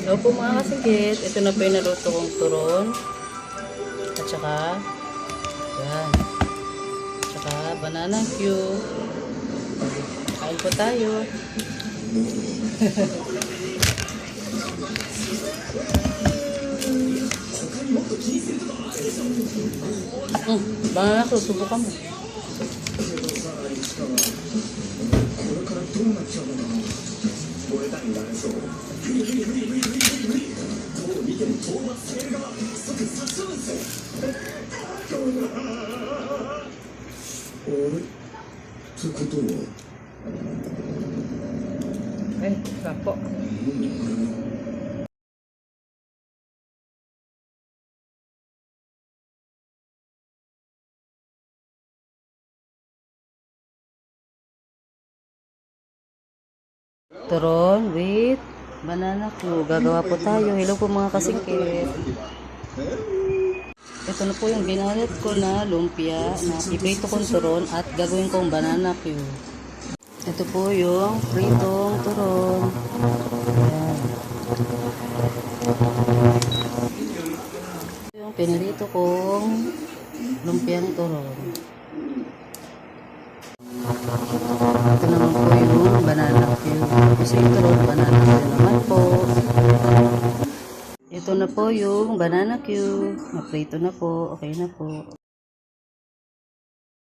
Opo mga kasingkit, ito na po yung naluto kong turon. At saka, yan. At saka, banana cue. Kain po tayo. Banana cue, subukan mo. Ay, sapo. Turon with banana cue. Gagawa po tayo. Hello po mga kasingkit. Ito na po yung ginanit ko na lumpia na iprito kong turon at gagawin kong banana cue. Ito po yung pritong turon. Ayan. Yung pinirito kong lumpiang turon. Ito naman po yung banana cue. Kasi yung turon, banana cue naman po. Ito na po yung banana cue. Naprito na po. Okay na po.